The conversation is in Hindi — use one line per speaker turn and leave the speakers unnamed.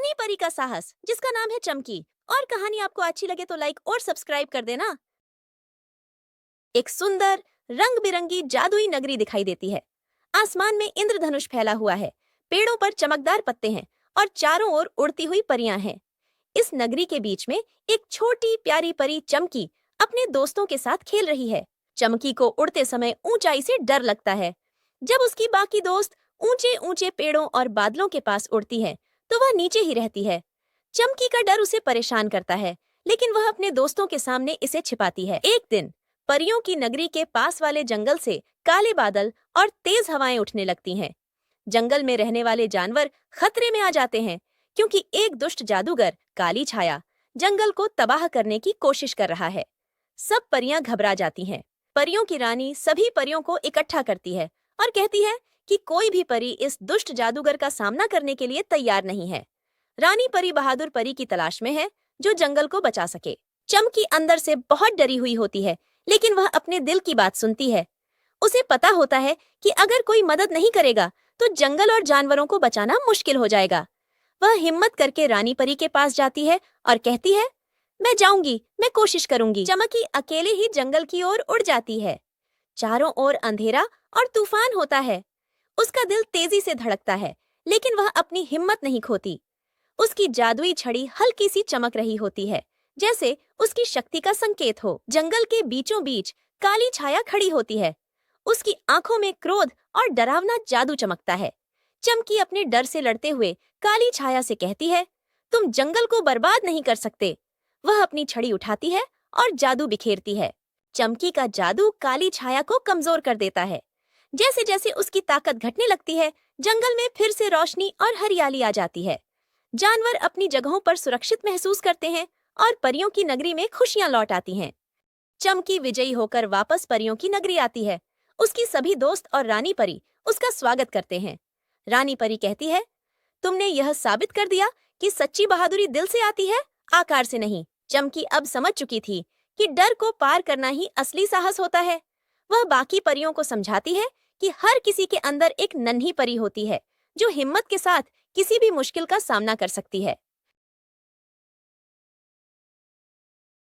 नन्ही परी का साहस, जिसका नाम है चमकी। और कहानी आपको अच्छी लगे तो लाइक और सब्सक्राइब कर देना। एक सुंदर रंग बिरंगी जादुई नगरी दिखाई देती है। आसमान में इंद्रधनुष फैला हुआ है, पेड़ों पर चमकदार पत्ते हैं और चारों ओर उड़ती हुई परियां हैं। इस नगरी के बीच में एक छोटी प्यारी परी चमकी अपने दोस्तों के साथ खेल रही है। चमकी को उड़ते समय ऊंचाई से डर लगता है। जब उसकी बाकी दोस्त ऊंचे ऊंचे पेड़ों और बादलों के पास उड़ती है, तो वह नीचे ही रहती है। चमकी का डर उसे परेशान करता है, लेकिन वह अपने दोस्तों के सामने इसे छिपाती है। एक दिन परियों की नगरी के पास वाले जंगल से काले बादल और तेज हवाएं उठने लगती हैं। जंगल में रहने वाले जानवर खतरे में आ जाते हैं, क्योंकि एक दुष्ट जादूगर काली छाया जंगल को तबाह करने की कोशिश कर रहा है। सब परियां घबरा जाती हैं। परियों की रानी सभी परियों को इकट्ठा करती है और कहती है कि कोई भी परी इस दुष्ट जादूगर का सामना करने के लिए तैयार नहीं है। रानी परी बहादुर परी की तलाश में है, जो जंगल को बचा सके। चमकी अंदर से बहुत डरी हुई होती है, लेकिन वह अपने दिल की बात सुनती है। उसे पता होता है कि अगर कोई मदद नहीं करेगा तो जंगल और जानवरों को बचाना मुश्किल हो जाएगा। वह हिम्मत करके रानी परी के पास जाती है और कहती है, मैं जाऊंगी, मैं कोशिश करूंगी। चमकी अकेले ही जंगल की ओर उड़ जाती है। चारों ओर अंधेरा और तूफान होता है। उसका दिल तेजी से धड़कता है, लेकिन वह अपनी हिम्मत नहीं खोती। उसकी जादुई छड़ी हल्की सी चमक रही होती है, जैसे उसकी शक्ति का संकेत हो। जंगल के बीचों बीच काली छाया खड़ी होती है। उसकी आंखों में क्रोध और डरावना जादू चमकता है। चमकी अपने डर से लड़ते हुए काली छाया से कहती है, तुम जंगल को बर्बाद नहीं कर सकते। वह अपनी छड़ी उठाती है और जादू बिखेरती है। चमकी का जादू काली छाया को कमजोर कर देता है। जैसे जैसे उसकी ताकत घटने लगती है, जंगल में फिर से रोशनी और हरियाली आ जाती है। जानवर अपनी जगहों पर सुरक्षित महसूस करते हैं और परियों की नगरी में खुशियां लौट आती हैं। चमकी विजयी होकर वापस परियों की नगरी आती है। उसकी सभी दोस्त और रानी परी उसका स्वागत करते हैं। रानी परी कहती है, तुमने यह साबित कर दिया कि सच्ची बहादुरी दिल से आती है, आकार से नहीं। चमकी अब समझ चुकी थी कि डर को पार करना ही असली साहस होता है। वह बाकी परियों को समझाती है कि हर किसी के अंदर एक नन्ही परी होती है, जो हिम्मत के साथ किसी भी मुश्किल का सामना कर सकती है।